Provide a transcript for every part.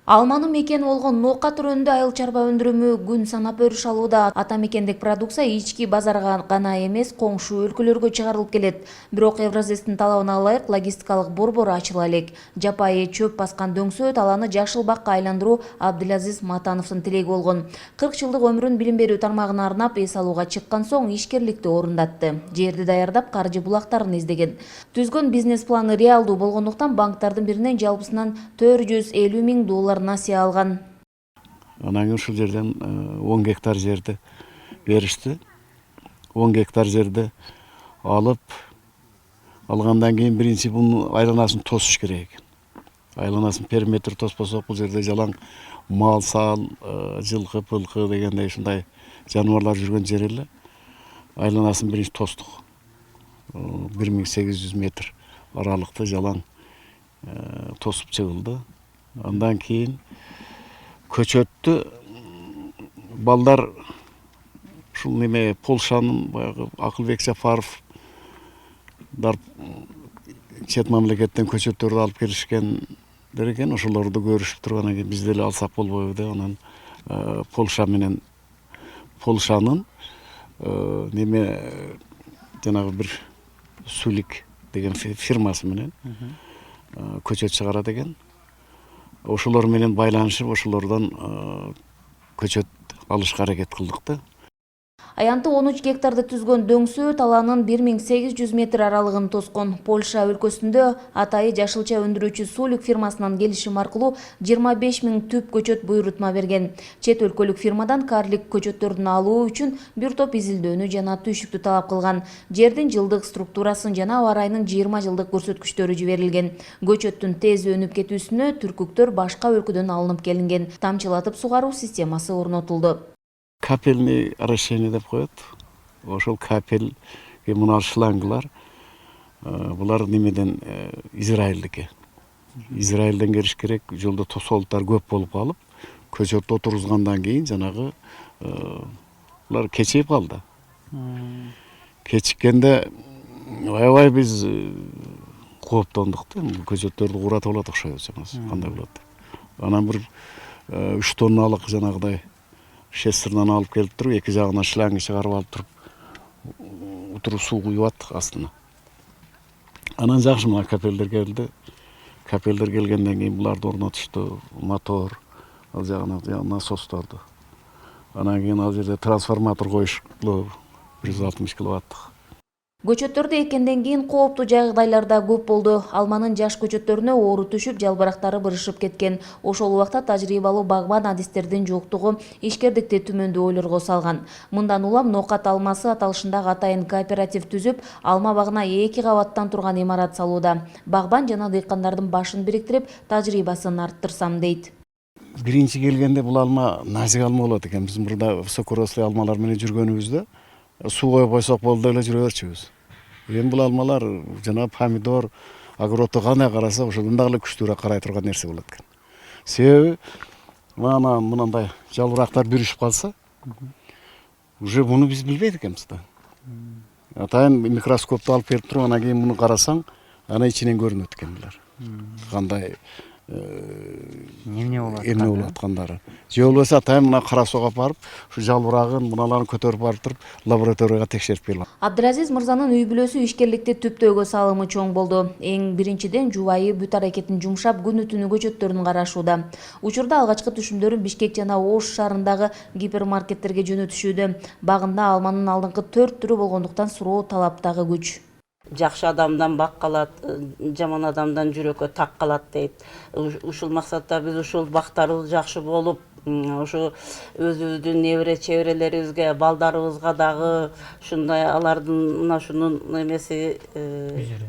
Алманын мекени болгон Нока төрөндө айыл чарба өндүрүмү күн санап өрүш алууда. Ата мекендик продукция ички базарга гана эмес, коңшу өлкөлөргө чыгарылып келет. Бирок Евразэстин талабына ылайык логистикалык борбор ачыла элек. Жапайы чөп баскан дөңсөө талааны жашыл бакка айландыруу Абдылазиз Матановдун тилеги болгон. 40 жылдык өмүрүн билим берүү тармагына арнап эс алууга чыккан соң ишкерликти орундатты. Жерди даярдап, каржы булактарын издеген. Түзгөн бизнес планы реалдуу болгондуктан банктардын биринен жалпысынан $450 000 насыя алган. Анан ушул жерден 10 гектар жерди беришти. 10 гектар жерди алгандан кийин биринчи бунун айланасын тосуш керек экен. Айланасын периметр тоспосок бул жерде жалаң мал сал, жылкы, пылкы дегендей ушундай жаныбарлар жүргөн жер эле. Айланасын биринчи тостук. 1800 метр аралыкты жалаң тосуп чыгылды. Андан кийин көчөттү балдар ушул неме Полшанын баягы Акылбек Жапаровдар чет мамлекеттен көчөттөрдү алып келишкендер экен. Ошолорду көрүшүп тургандан кийин биз деле алсак болбойбу деп анан Полшанын неме жанагы бир Сулик деген фирмасы менен көчөт чыгарат экен. Ошолор менен байланышып, ошолордон көчөт алышка аракет кылдык да. Аянты 13 гектарды түзгөн дөңсөө талаанын 1800 метр аралыгын тоскон. Польша өлкөсүндө атайы жашылча өндүрүүчү Сулик фирмасынан келишим аркылуу 25 000 түп көчөт буйрутма берген. Чет өлкөлүк фирмадан карлик көчөттөрдүн алуу үчүн бир топ изилдөөнү жана түйшүктү талап кылган. Жердин жылдык структурасын жана аба ырайынын 20 жылдык көрсөткүчтөрү жиберилген. Көчөттүн тез өнүп кетүүсүнө түркүктөр башка өлкөдөн алынып келинген. Тамчылатып сугаруу системасы орнотулду. Капельный орошение деп коет. Ошол капель мына шлангылар булар немеден Израилдики. Израилден келиш керек. Жолдо тосолуктар көп болуп калып, көчөттү отургузгандан кийин жанагы булар кечип калды. Кечиккенде аябай биз кооптондук да. Көчөттөрдү куратып алат окшойт чамасы. Кандай болот? Анан бир 3 тонналык жанагыдай шестернан алып келип туруп, эки жагынан шланги чыгарып алып туруп, суу куюп аттык астына. Анан жакшы мына капелдер келди. Капелдер келгенден кийин буларды орнотушту, мотор, ал жагына насосторду. Анан кийин ал жерде трансформатор коюшту, 160 киловаттык. Көчөттөрдү эккенден кийин кооптуу жагдайлар да көп болду. Алманын жаш көчөттөрүнө оору түшүп, жалбырактары бырышып кеткен. Ошол убакта тажрыйбалуу багбан адистердин жоктугу ишкердикти түмөндүү ойлорго салган. Мындан улам Нокат алмасы аталышындагы атайын кооператив түзүп, алма багына 2 кабаттан турган имарат салууда. Багбан жана дыйкандардын башын бириктирип, тажрыйбасын арттырсам дейт. Биринчи келгенде бул алма назик алма болот экен. Биз мурда высокорослый алмалар менен жүргөнүбүздө суу коюп койсок болду эле жүрө берчүбүз. Эми бул алмалар жана помидор, огородто кандай караса, ошодон дагы эле күчтүүрөөк карай турган нерсе болот экен. Себеби мынандай жалбырактар бүрүшүп калса, уже буну биз билбейт экенбиз да. Атайын микроскопту алып келип туруп, анан кийин муну карасаң, анан ичинен көрүнөт экен булар. Кандай эмне болуп аткандары. Же болбосо атайын мына кара суга алып барып, ушу жалбырагын, мыналарын көтөрүп барып туруп, лабораторияга текшерип келип. Абдылазиз мырзанын үй бүлөсү ишкерликти түптөөгө салымы чоң болду. Эң биринчиден жубайы бүт аракетин жумшап, күнү-түнү көчөттөрүн карашууда. Учурда алгачкы түшүмдөрүн Бишкек жана Ош шаарындагы гипермаркеттерге жөнөтүшүүдө. Багында алманын алдыңкы 4 түрү болгондуктан суроо талап дагы күч. Жакшы адамдан бак калат, жаман адамдан жүрөккө так калат дейт. Ушул максатта биз ушул бактарыбыз жакшы болуп, ушу өзүбүздүн небере чеберелерибизге, балдарыбызга дагы ушундай алардын мына ушунун эмеси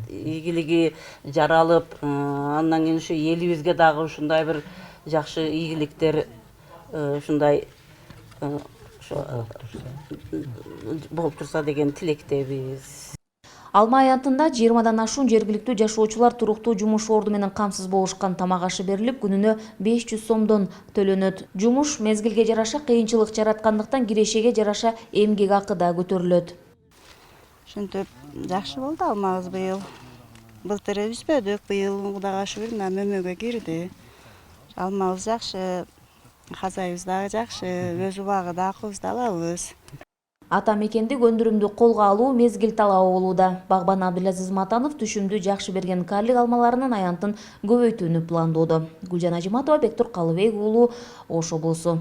ийгилиги жаралып, андан кийин ушу элибизге дагы ушундай бир жакшы ийгиликтер ушундай болуп турса деген тилектебиз. Алма аянтында 20-дан ашуун жергиликтүү жашоочулар туруктуу жумуш орду менен камсыз болушкан тамак ашы берилип, күнүнө 500 сомдон төлөнөт. Жумуш мезгилге жараша кыйынчылык жараткандыктан кирешеге жараша эмгек акы да көтөрүлөт. Ушинтип жакшы болду алмабыз быйыл. Былтыр өспөдүк, быйыл Кудайга шүгүр мөмөгө кирди. Алмабыз жакшы, казайыбыз дагы жакшы, өз убагы да акыбызды алабыз. Ата мекендик өндүрүмдү колго алуу мезгил талабы болууда. Багбан Абдылазиз Матанов түшүмдү жакшы берген карлик алмаларынын аянтын көбөйтүүнү пландоодо. Гүлжан Ажиматова, Бектур Калыбек уулу, Ош облусу.